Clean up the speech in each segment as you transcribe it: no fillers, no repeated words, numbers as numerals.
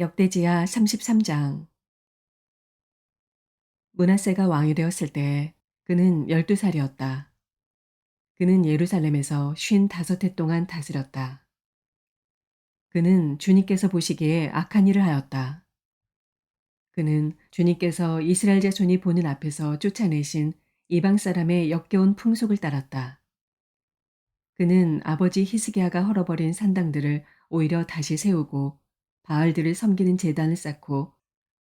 역대지야 33장. 므낫세가 왕이 되었을 때 그는 12살이었다. 그는 예루살렘에서 55해 동안 다스렸다. 그는 주님께서 보시기에 악한 일을 하였다. 그는 주님께서 이스라엘 자손이 보는 앞에서 쫓아내신 이방 사람의 역겨운 풍속을 따랐다. 그는 아버지 히스기야가 헐어버린 산당들을 오히려 다시 세우고 바알들을 섬기는 제단을 쌓고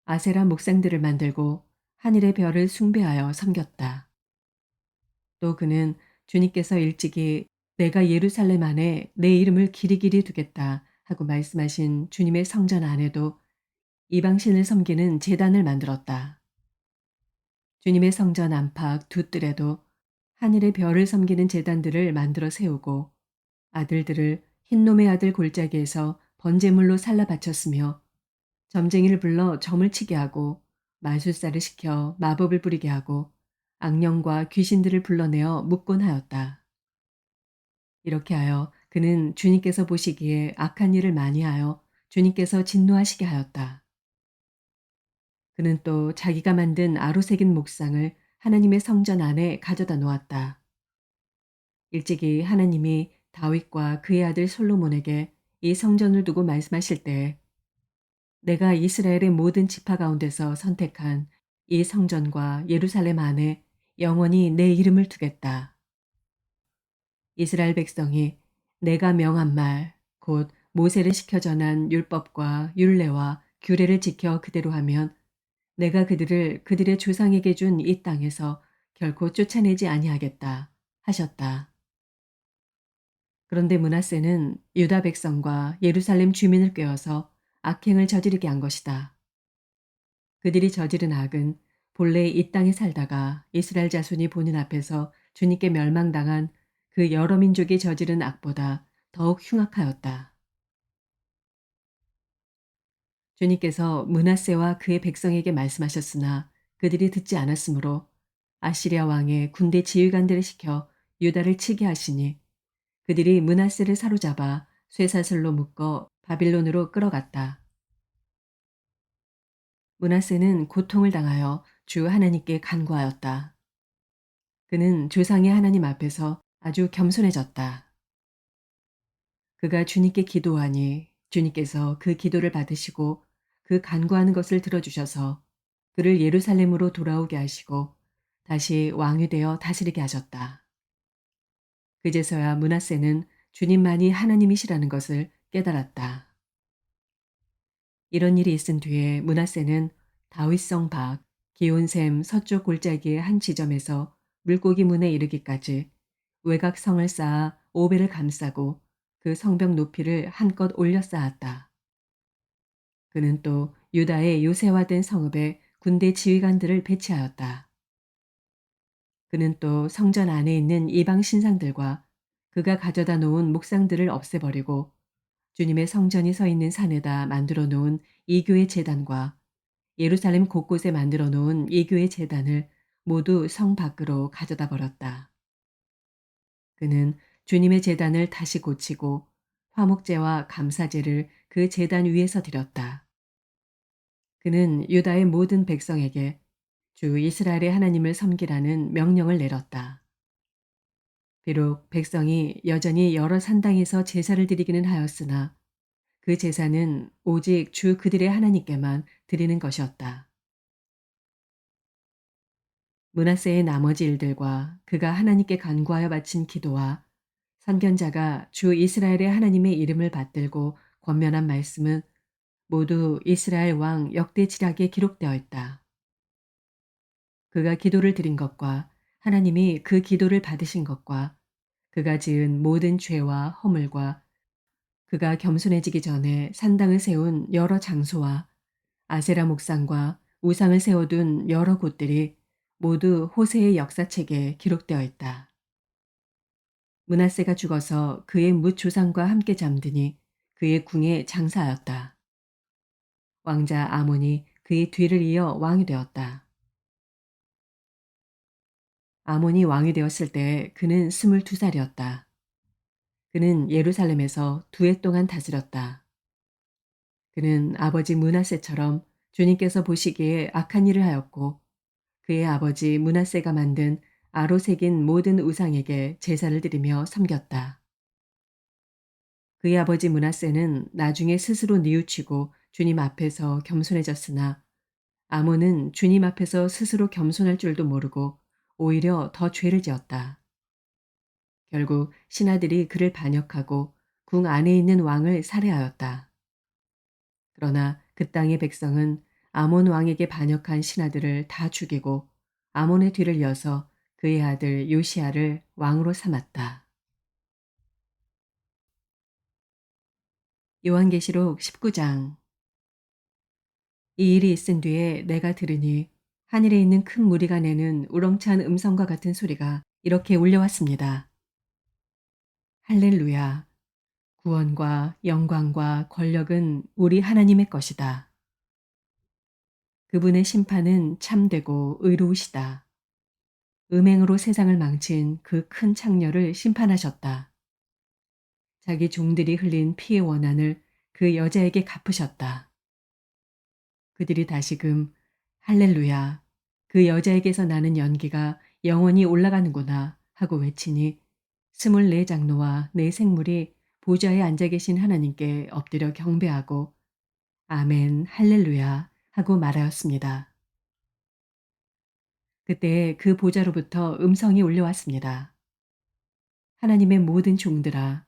아세라 목상들을 만들고 하늘의 별을 숭배하여 섬겼다. 또 그는 주님께서 일찍이 내가 예루살렘 안에 내 이름을 길이길이 두겠다 하고 말씀하신 주님의 성전 안에도 이방신을 섬기는 제단을 만들었다. 주님의 성전 안팎 두 뜰에도 하늘의 별을 섬기는 제단들을 만들어 세우고 아들들을 흰놈의 아들 골짜기에서 번제물로 살라 바쳤으며 점쟁이를 불러 점을 치게 하고 마술사를 시켜 마법을 부리게 하고 악령과 귀신들을 불러내어 묻곤 하였다. 이렇게 하여 그는 주님께서 보시기에 악한 일을 많이 하여 주님께서 진노하시게 하였다. 그는 또 자기가 만든 아로새긴 목상을 하나님의 성전 안에 가져다 놓았다. 일찍이 하나님이 다윗과 그의 아들 솔로몬에게 이 성전을 두고 말씀하실 때 내가 이스라엘의 모든 지파 가운데서 선택한 이 성전과 예루살렘 안에 영원히 내 이름을 두겠다. 이스라엘 백성이 내가 명한 말, 곧 모세를 시켜 전한 율법과 율례와 규례를 지켜 그대로 하면 내가 그들을 그들의 조상에게 준 이 땅에서 결코 쫓아내지 아니하겠다 하셨다. 그런데 므낫세는 유다 백성과 예루살렘 주민을 꾀어서 악행을 저지르게 한 것이다. 그들이 저지른 악은 본래 이 땅에 살다가 이스라엘 자손이 보는 앞에서 주님께 멸망당한 그 여러 민족이 저지른 악보다 더욱 흉악하였다. 주님께서 므낫세와 그의 백성에게 말씀하셨으나 그들이 듣지 않았으므로 아시리아 왕의 군대 지휘관들을 시켜 유다를 치게 하시니 그들이 므낫세를 사로잡아 쇠사슬로 묶어 바빌론으로 끌어갔다. 므낫세는 고통을 당하여 주 하나님께 간구하였다. 그는 조상의 하나님 앞에서 아주 겸손해졌다. 그가 주님께 기도하니 주님께서 그 기도를 받으시고 그 간구하는 것을 들어주셔서 그를 예루살렘으로 돌아오게 하시고 다시 왕이 되어 다스리게 하셨다. 그제서야 므낫세는 주님만이 하나님이시라는 것을 깨달았다. 이런 일이 있은 뒤에 므낫세는 다윗성 밖 기온샘 서쪽 골짜기의 한 지점에서 물고기 문에 이르기까지 외곽성을 쌓아 오배를 감싸고 그 성벽 높이를 한껏 올려 쌓았다. 그는 또 유다의 요새화된 성읍에 군대 지휘관들을 배치하였다. 그는 또 성전 안에 있는 이방 신상들과 그가 가져다 놓은 목상들을 없애버리고 주님의 성전이 서 있는 산에다 만들어 놓은 이교의 제단과 예루살렘 곳곳에 만들어 놓은 이교의 제단을 모두 성 밖으로 가져다 버렸다. 그는 주님의 제단을 다시 고치고 화목제와 감사제를 그 제단 위에서 드렸다. 그는 유다의 모든 백성에게 주 이스라엘의 하나님을 섬기라는 명령을 내렸다. 비록 백성이 여전히 여러 산당에서 제사를 드리기는 하였으나 그 제사는 오직 주 그들의 하나님께만 드리는 것이었다. 므낫세의 나머지 일들과 그가 하나님께 간구하여 바친 기도와 선견자가 주 이스라엘의 하나님의 이름을 받들고 권면한 말씀은 모두 이스라엘 왕 역대지략에 기록되어 있다. 그가 기도를 드린 것과 하나님이 그 기도를 받으신 것과 그가 지은 모든 죄와 허물과 그가 겸손해지기 전에 산당을 세운 여러 장소와 아세라 목상과 우상을 세워둔 여러 곳들이 모두 호세의 역사책에 기록되어 있다. 므낫세가 죽어서 그의 뭇 조상과 함께 잠드니 그의 궁에 장사하였다. 왕자 아몬이 그의 뒤를 이어 왕이 되었다. 아몬이 왕이 되었을 때 그는 22살이었다. 그는 예루살렘에서 2해 동안 다스렸다. 그는 아버지 므낫세처럼 주님께서 보시기에 악한 일을 하였고 그의 아버지 므낫세가 만든 아로 새긴 모든 우상에게 제사를 드리며 섬겼다. 그의 아버지 므낫세는 나중에 스스로 뉘우치고 주님 앞에서 겸손해졌으나 아몬은 주님 앞에서 스스로 겸손할 줄도 모르고 오히려 더 죄를 지었다. 결국 신하들이 그를 반역하고 궁 안에 있는 왕을 살해하였다. 그러나 그 땅의 백성은 아몬 왕에게 반역한 신하들을 다 죽이고 아몬의 뒤를 이어서 그의 아들 요시야를 왕으로 삼았다. 요한계시록 19장. 이 일이 있은 뒤에 내가 들으니 하늘에 있는 큰 무리가 내는 우렁찬 음성과 같은 소리가 이렇게 울려왔습니다. 할렐루야. 구원과 영광과 권력은 우리 하나님의 것이다. 그분의 심판은 참되고 의로우시다. 음행으로 세상을 망친 그 큰 창녀를 심판하셨다. 자기 종들이 흘린 피의 원한을 그 여자에게 갚으셨다. 그들이 다시금 할렐루야, 그 여자에게서 나는 연기가 영원히 올라가는구나 하고 외치니 24 장로와 네 생물이 보좌에 앉아 계신 하나님께 엎드려 경배하고 아멘 할렐루야 하고 말하였습니다. 그때 그 보좌로부터 음성이 울려왔습니다. 하나님의 모든 종들아,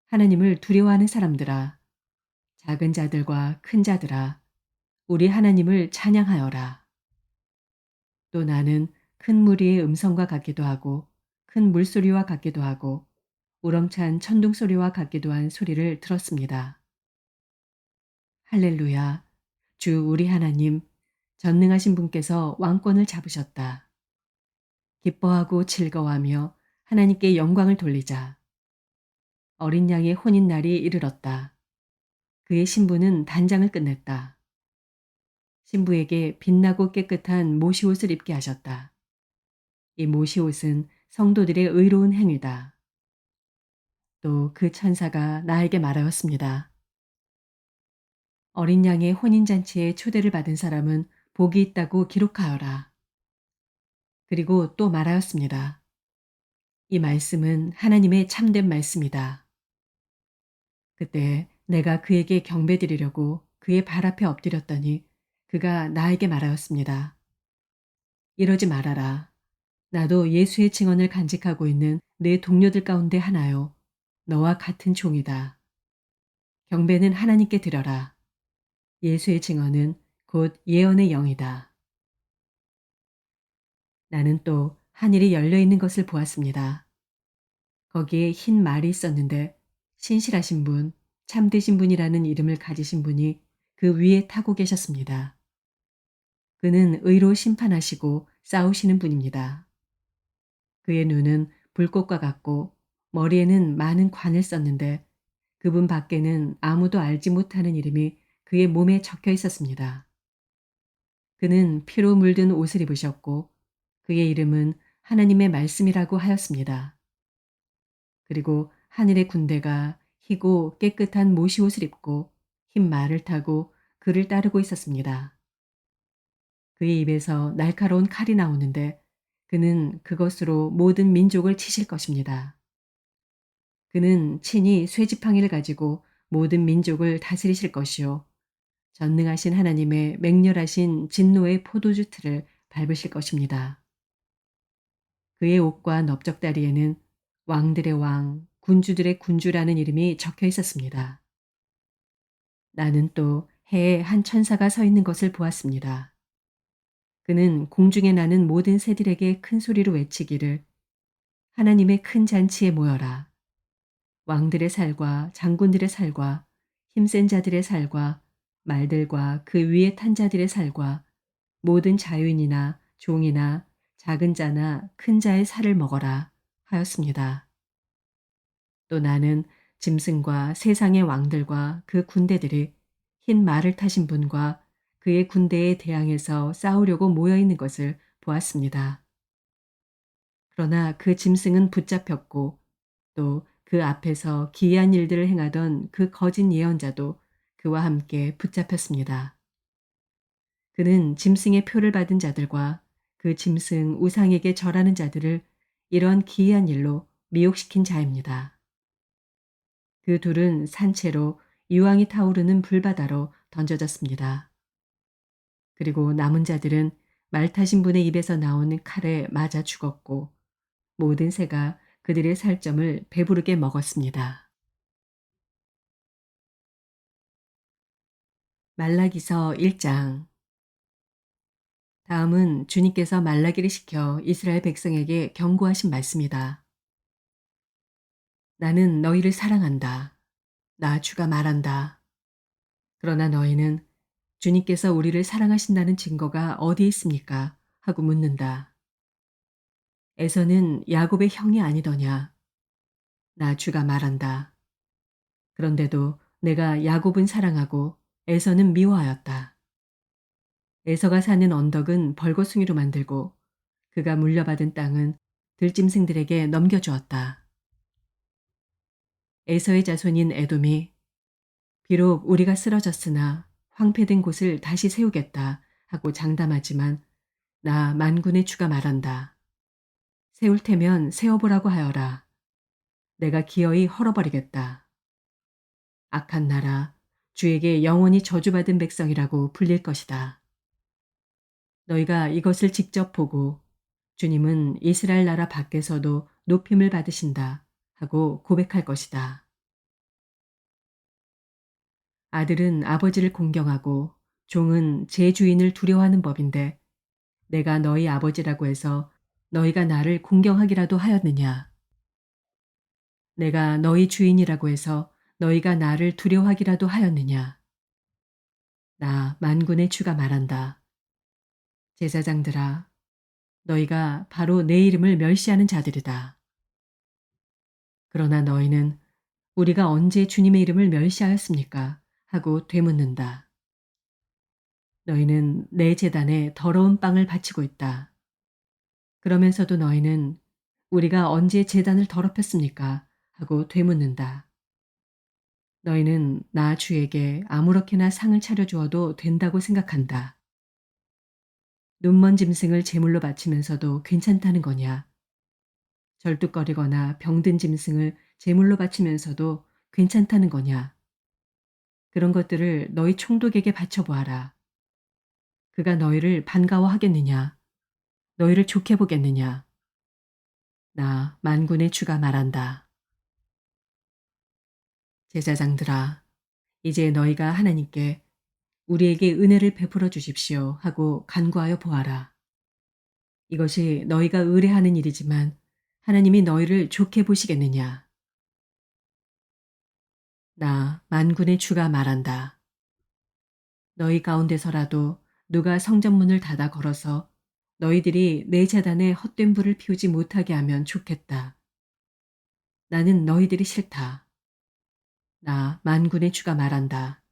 하나님을 두려워하는 사람들아, 작은 자들과 큰 자들아, 우리 하나님을 찬양하여라. 또 나는 큰 무리의 음성과 같기도 하고 큰 물소리와 같기도 하고 우렁찬 천둥 소리와 같기도 한 소리를 들었습니다. 할렐루야, 주 우리 하나님, 전능하신 분께서 왕권을 잡으셨다. 기뻐하고 즐거워하며 하나님께 영광을 돌리자. 어린 양의 혼인 날이 이르렀다. 그의 신부는 단장을 끝냈다. 신부에게 빛나고 깨끗한 모시옷을 입게 하셨다. 이 모시옷은 성도들의 의로운 행위다. 또 그 천사가 나에게 말하였습니다. 어린 양의 혼인잔치에 초대를 받은 사람은 복이 있다고 기록하여라. 그리고 또 말하였습니다. 이 말씀은 하나님의 참된 말씀이다. 그때 내가 그에게 경배드리려고 그의 발 앞에 엎드렸더니 그가 나에게 말하였습니다. 이러지 말아라. 나도 예수의 증언을 간직하고 있는 내 동료들 가운데 하나요. 너와 같은 종이다. 경배는 하나님께 드려라. 예수의 증언은 곧 예언의 영이다. 나는 또 하늘이 열려 있는 것을 보았습니다. 거기에 흰 말이 있었는데 신실하신 분, 참되신 분이라는 이름을 가지신 분이 그 위에 타고 계셨습니다. 그는 의로 심판하시고 싸우시는 분입니다. 그의 눈은 불꽃과 같고 머리에는 많은 관을 썼는데 그분 밖에는 아무도 알지 못하는 이름이 그의 몸에 적혀 있었습니다. 그는 피로 물든 옷을 입으셨고 그의 이름은 하나님의 말씀이라고 하였습니다. 그리고 하늘의 군대가 희고 깨끗한 모시옷을 입고 흰 말을 타고 그를 따르고 있었습니다. 그의 입에서 날카로운 칼이 나오는데 그는 그것으로 모든 민족을 치실 것입니다. 그는 친히 쇠지팡이를 가지고 모든 민족을 다스리실 것이요. 전능하신 하나님의 맹렬하신 진노의 포도주 틀을 밟으실 것입니다. 그의 옷과 넓적다리에는 왕들의 왕, 군주들의 군주라는 이름이 적혀 있었습니다. 나는 또 해에 한 천사가 서 있는 것을 보았습니다. 그는 공중에 나는 모든 새들에게 큰 소리로 외치기를 하나님의 큰 잔치에 모여라. 왕들의 살과 장군들의 살과 힘센 자들의 살과 말들과 그 위에 탄 자들의 살과 모든 자유인이나 종이나 작은 자나 큰 자의 살을 먹어라 하였습니다. 또 나는 짐승과 세상의 왕들과 그 군대들이 흰 말을 타신 분과 그의 군대에 대항해서 싸우려고 모여 있는 것을 보았습니다. 그러나 그 짐승은 붙잡혔고 또 그 앞에서 기이한 일들을 행하던 그 거짓 예언자도 그와 함께 붙잡혔습니다. 그는 짐승의 표를 받은 자들과 그 짐승 우상에게 절하는 자들을 이러한 기이한 일로 미혹시킨 자입니다. 그 둘은 산채로 유황이 타오르는 불바다로 던져졌습니다. 그리고 남은 자들은 말 타신 분의 입에서 나오는 칼에 맞아 죽었고 모든 새가 그들의 살점을 배부르게 먹었습니다. 말라기서 1장. 다음은 주님께서 말라기를 시켜 이스라엘 백성에게 경고하신 말씀이다. 나는 너희를 사랑한다. 나 주가 말한다. 그러나 너희는 주님께서 우리를 사랑하신다는 증거가 어디 있습니까? 하고 묻는다. 에서는 야곱의 형이 아니더냐? 나 주가 말한다. 그런데도 내가 야곱은 사랑하고 에서는 미워하였다. 에서가 사는 언덕은 벌거숭이로 만들고 그가 물려받은 땅은 들짐승들에게 넘겨주었다. 에서의 자손인 에돔이 비록 우리가 쓰러졌으나 황폐된 곳을 다시 세우겠다 하고 장담하지만 나 만군의 주가 말한다. 세울 테면 세워보라고 하여라. 내가 기어이 헐어버리겠다. 악한 나라, 주에게 영원히 저주받은 백성이라고 불릴 것이다. 너희가 이것을 직접 보고 주님은 이스라엘 나라 밖에서도 높임을 받으신다 하고 고백할 것이다. 아들은 아버지를 공경하고 종은 제 주인을 두려워하는 법인데 내가 너희 아버지라고 해서 너희가 나를 공경하기라도 하였느냐? 내가 너희 주인이라고 해서 너희가 나를 두려워하기라도 하였느냐? 나 만군의 주가 말한다. 제사장들아, 너희가 바로 내 이름을 멸시하는 자들이다. 그러나 너희는 우리가 언제 주님의 이름을 멸시하였습니까? 하고 되묻는다. 너희는 내 제단에 더러운 빵을 바치고 있다. 그러면서도 너희는 우리가 언제 제단을 더럽혔습니까? 하고 되묻는다. 너희는 나 주에게 아무렇게나 상을 차려주어도 된다고 생각한다. 눈먼 짐승을 제물로 바치면서도 괜찮다는 거냐? 절뚝거리거나 병든 짐승을 제물로 바치면서도 괜찮다는 거냐? 그런 것들을 너희 총독에게 바쳐보아라. 그가 너희를 반가워하겠느냐? 너희를 좋게 보겠느냐? 나 만군의 주가 말한다. 제사장들아, 이제 너희가 하나님께 우리에게 은혜를 베풀어 주십시오 하고 간구하여 보아라. 이것이 너희가 의뢰하는 일이지만 하나님이 너희를 좋게 보시겠느냐? 나 만군의 주가 말한다. 너희 가운데서라도 누가 성전문을 닫아 걸어서 너희들이 내 제단에 헛된 불을 피우지 못하게 하면 좋겠다. 나는 너희들이 싫다. 나 만군의 주가 말한다.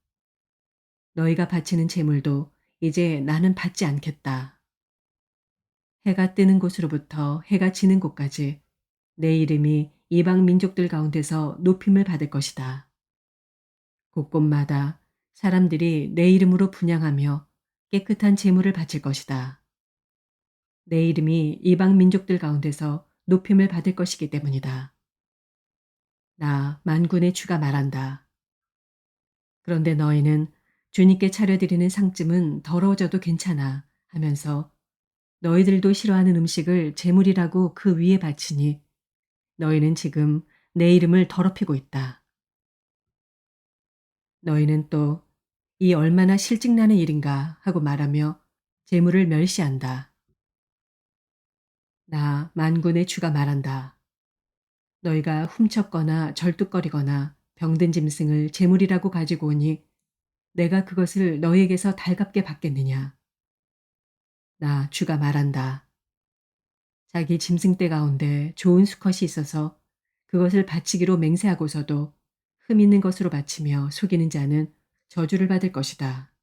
너희가 바치는 제물도 이제 나는 받지 않겠다. 해가 뜨는 곳으로부터 해가 지는 곳까지 내 이름이 이방 민족들 가운데서 높임을 받을 것이다. 곳곳마다 사람들이 내 이름으로 분향하며 깨끗한 제물을 바칠 것이다. 내 이름이 이방 민족들 가운데서 높임을 받을 것이기 때문이다. 나 만군의 주가 말한다. 그런데 너희는 주님께 차려드리는 상쯤은 더러워져도 괜찮아 하면서 너희들도 싫어하는 음식을 제물이라고 그 위에 바치니 너희는 지금 내 이름을 더럽히고 있다. 너희는 또 이 얼마나 실증나는 일인가 하고 말하며 제물을 멸시한다. 나 만군의 주가 말한다. 너희가 훔쳤거나 절뚝거리거나 병든 짐승을 제물이라고 가지고 오니 내가 그것을 너희에게서 달갑게 받겠느냐. 나 주가 말한다. 자기 짐승떼 가운데 좋은 수컷이 있어서 그것을 바치기로 맹세하고서도 흠 있는 것으로 바치며 속이는 자는 저주를 받을 것이다.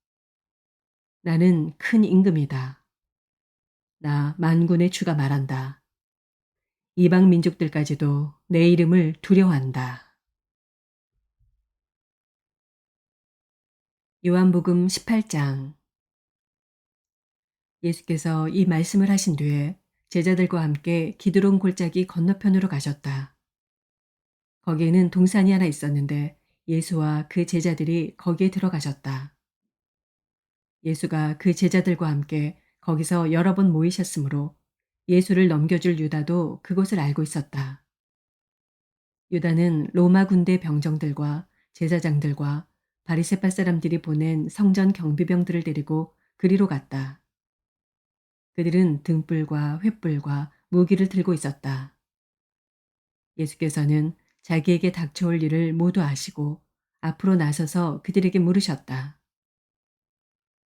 나는 큰 임금이다. 나 만군의 주가 말한다. 이방 민족들까지도 내 이름을 두려워한다. 요한복음 18장. 예수께서 이 말씀을 하신 뒤에 제자들과 함께 기드론 골짜기 건너편으로 가셨다. 거기에는 동산이 하나 있었는데 예수와 그 제자들이 거기에 들어가셨다. 예수가 그 제자들과 함께 거기서 여러 번 모이셨으므로 예수를 넘겨줄 유다도 그곳을 알고 있었다. 유다는 로마 군대 병정들과 제사장들과 바리새파 사람들이 보낸 성전 경비병들을 데리고 그리로 갔다. 그들은 등불과 횃불과 무기를 들고 있었다. 예수께서는 자기에게 닥쳐올 일을 모두 아시고 앞으로 나서서 그들에게 물으셨다.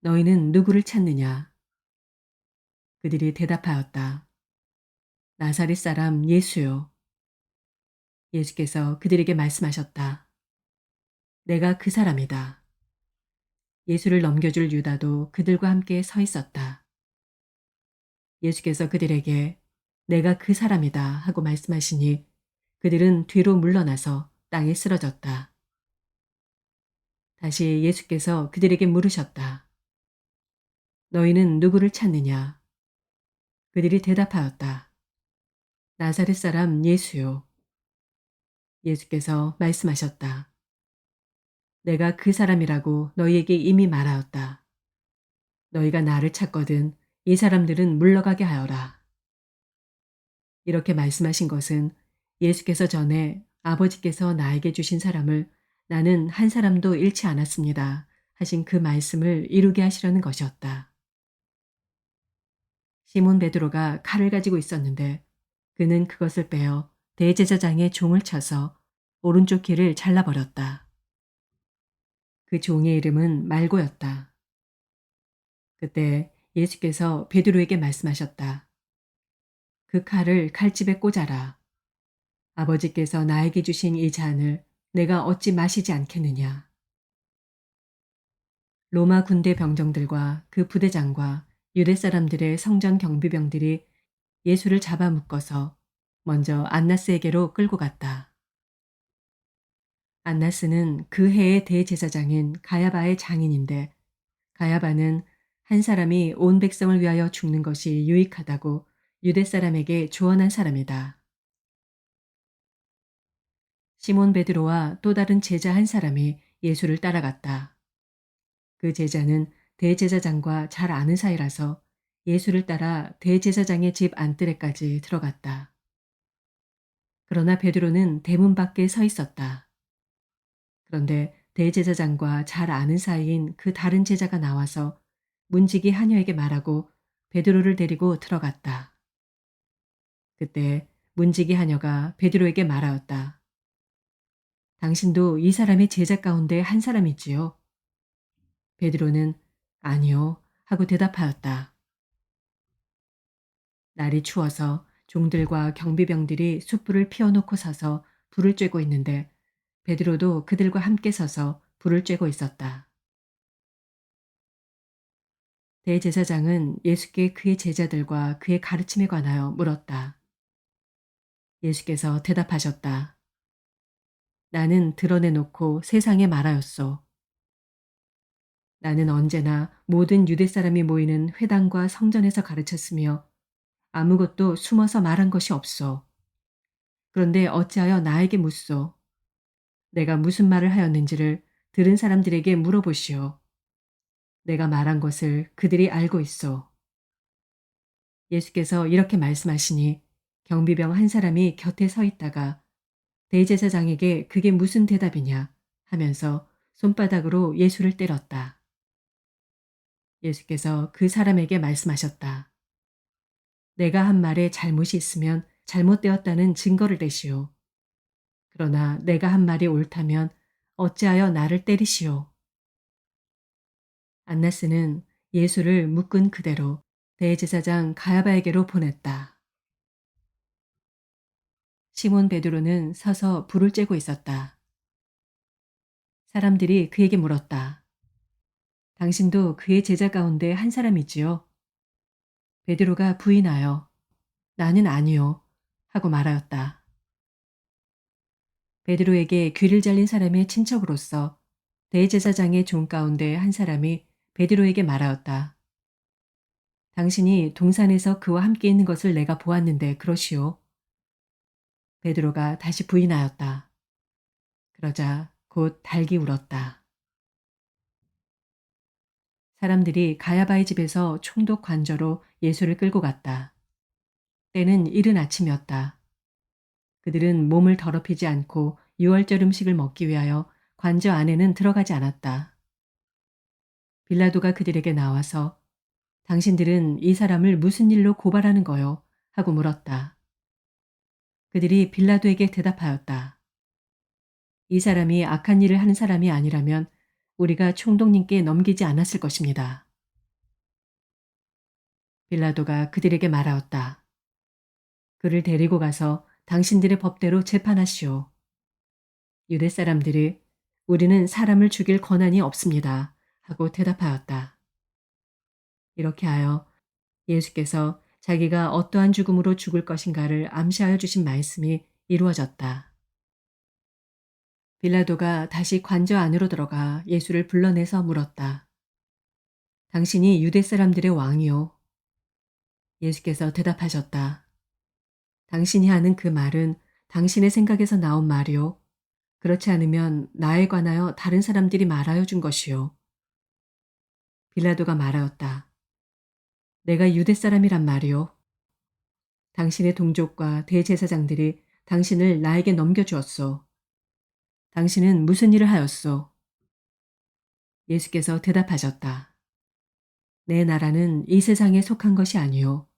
너희는 누구를 찾느냐? 그들이 대답하였다. 나사렛 사람 예수요. 예수께서 그들에게 말씀하셨다. 내가 그 사람이다. 예수를 넘겨줄 유다도 그들과 함께 서 있었다. 예수께서 그들에게 내가 그 사람이다 하고 말씀하시니 그들은 뒤로 물러나서 땅에 쓰러졌다. 다시 예수께서 그들에게 물으셨다. 너희는 누구를 찾느냐? 그들이 대답하였다. 나사렛 사람 예수요. 예수께서 말씀하셨다. 내가 그 사람이라고 너희에게 이미 말하였다. 너희가 나를 찾거든 이 사람들은 물러가게 하여라. 이렇게 말씀하신 것은 예수께서 전에 아버지께서 나에게 주신 사람을 나는 한 사람도 잃지 않았습니다 하신 그 말씀을 이루게 하시려는 것이었다. 시몬 베드로가 칼을 가지고 있었는데 그는 그것을 빼어 대제사장의 종을 쳐서 오른쪽 귀를 잘라버렸다. 그 종의 이름은 말고였다. 그때 예수께서 베드로에게 말씀하셨다. 그 칼을 칼집에 꽂아라. 아버지께서 나에게 주신 이 잔을 내가 어찌 마시지 않겠느냐. 로마 군대 병정들과 그 부대장과 유대 사람들의 성전 경비병들이 예수를 잡아 묶어서 먼저 안나스에게로 끌고 갔다. 안나스는 그 해의 대제사장인 가야바의 장인인데 가야바는 한 사람이 온 백성을 위하여 죽는 것이 유익하다고 유대 사람에게 조언한 사람이다. 시몬 베드로와 또 다른 제자 한 사람이 예수를 따라갔다. 그 제자는 대제사장과 잘 아는 사이라서 예수를 따라 대제사장의 집 안뜰에까지 들어갔다. 그러나 베드로는 대문 밖에 서 있었다. 그런데 대제사장과 잘 아는 사이인 그 다른 제자가 나와서 문지기 하녀에게 말하고 베드로를 데리고 들어갔다. 그때 문지기 하녀가 베드로에게 말하였다. 당신도 이 사람의 제자 가운데 한 사람이지요? 베드로는 아니요 하고 대답하였다. 날이 추워서 종들과 경비병들이 숯불을 피워놓고 서서 불을 쬐고 있는데 베드로도 그들과 함께 서서 불을 쬐고 있었다. 대제사장은 예수께 그의 제자들과 그의 가르침에 관하여 물었다. 예수께서 대답하셨다. 나는 드러내놓고 세상에 말하였소. 나는 언제나 모든 유대 사람이 모이는 회당과 성전에서 가르쳤으며 아무것도 숨어서 말한 것이 없소. 그런데 어찌하여 나에게 묻소? 내가 무슨 말을 하였는지를 들은 사람들에게 물어보시오. 내가 말한 것을 그들이 알고 있소. 예수께서 이렇게 말씀하시니 경비병 한 사람이 곁에 서 있다가 대제사장에게 그게 무슨 대답이냐 하면서 손바닥으로 예수를 때렸다. 예수께서 그 사람에게 말씀하셨다. 내가 한 말에 잘못이 있으면 잘못되었다는 증거를 대시오. 그러나 내가 한 말이 옳다면 어찌하여 나를 때리시오. 안나스는 예수를 묶은 그대로 대제사장 가야바에게로 보냈다. 시몬 베드로는 서서 불을 쬐고 있었다. 사람들이 그에게 물었다. 당신도 그의 제자 가운데 한 사람이지요? 베드로가 부인하여 나는 아니요 하고 말하였다. 베드로에게 귀를 잘린 사람의 친척으로서 대제사장의 종 가운데 한 사람이 베드로에게 말하였다. 당신이 동산에서 그와 함께 있는 것을 내가 보았는데 그러시오. 베드로가 다시 부인하였다. 그러자 곧 닭이 울었다. 사람들이 가야바의 집에서 총독 관저로 예수를 끌고 갔다. 때는 이른 아침이었다. 그들은 몸을 더럽히지 않고 유월절 음식을 먹기 위하여 관저 안에는 들어가지 않았다. 빌라도가 그들에게 나와서 당신들은 이 사람을 무슨 일로 고발하는 거요? 하고 물었다. 그들이 빌라도에게 대답하였다. 이 사람이 악한 일을 하는 사람이 아니라면 우리가 총독님께 넘기지 않았을 것입니다. 빌라도가 그들에게 말하였다. 그를 데리고 가서 당신들의 법대로 재판하시오. 유대 사람들이 우리는 사람을 죽일 권한이 없습니다. 하고 대답하였다. 이렇게 하여 예수께서 자기가 어떠한 죽음으로 죽을 것인가를 암시하여 주신 말씀이 이루어졌다. 빌라도가 다시 관저 안으로 들어가 예수를 불러내서 물었다. 당신이 유대 사람들의 왕이요. 예수께서 대답하셨다. 당신이 하는 그 말은 당신의 생각에서 나온 말이요. 그렇지 않으면 나에 관하여 다른 사람들이 말하여 준 것이요. 빌라도가 말하였다. 내가 유대 사람이란 말이요. 당신의 동족과 대제사장들이 당신을 나에게 넘겨주었소. 당신은 무슨 일을 하였소? 예수께서 대답하셨다. 내 나라는 이 세상에 속한 것이 아니요.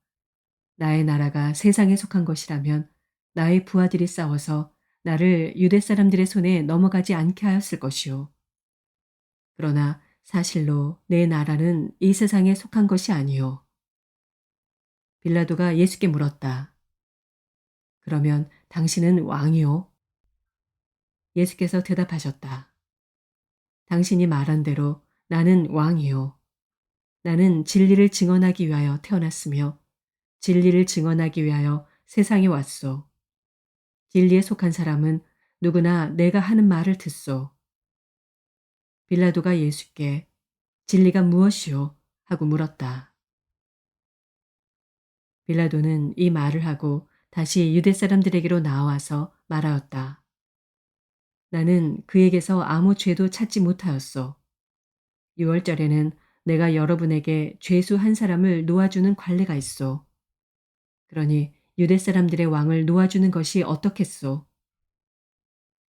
나의 나라가 세상에 속한 것이라면 나의 부하들이 싸워서 나를 유대 사람들의 손에 넘어가지 않게 하였을 것이요. 그러나 사실로 내 나라는 이 세상에 속한 것이 아니요. 빌라도가 예수께 물었다. 그러면 당신은 왕이요? 예수께서 대답하셨다. 당신이 말한 대로 나는 왕이요. 나는 진리를 증언하기 위하여 태어났으며 진리를 증언하기 위하여 세상에 왔소. 진리에 속한 사람은 누구나 내가 하는 말을 듣소. 빌라도가 예수께 진리가 무엇이요? 하고 물었다. 빌라도는 이 말을 하고 다시 유대 사람들에게로 나와서 말하였다. 나는 그에게서 아무 죄도 찾지 못하였소. 유월절에는 내가 여러분에게 죄수 한 사람을 놓아주는 관례가 있소. 그러니 유대 사람들의 왕을 놓아주는 것이 어떻겠소?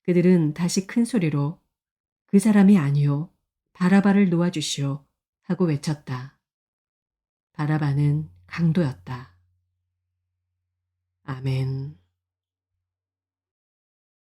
그들은 다시 큰 소리로 그 사람이 아니요. 바라바를 놓아주시오. 하고 외쳤다. 바라바는 강도였다. 아멘.